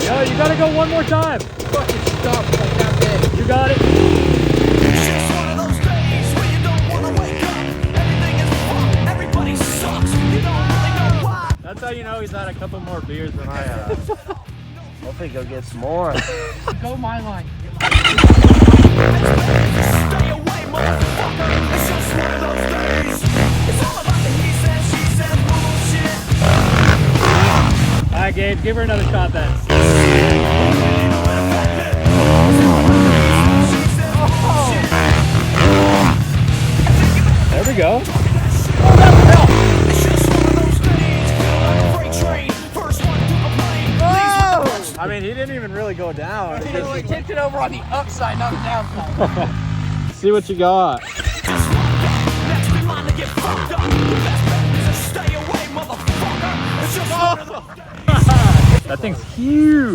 Yo, you gotta go one more time. Fucking stuff like that big. You got it. It's just one of those days where you don't want to wake up. Everything is fucked, everybody sucks. You don't really know why. That's how you know he's had a couple more beers than I have. Hopefully go get some more. Go my line. Stay away, motherfucker. It's just one of those days. It's all about the he said, she said bullshit. All right, Gabe, give her another shot then. There we go. It's just one of those days. Like a freight train, first one through the plane. I mean, he didn't even really go down. He tipped it over on the upside, not the downside. See what you got. Next in line to get fucked up. The best bet is to stay away, motherfucker. It's just one of those days. That thing's huge.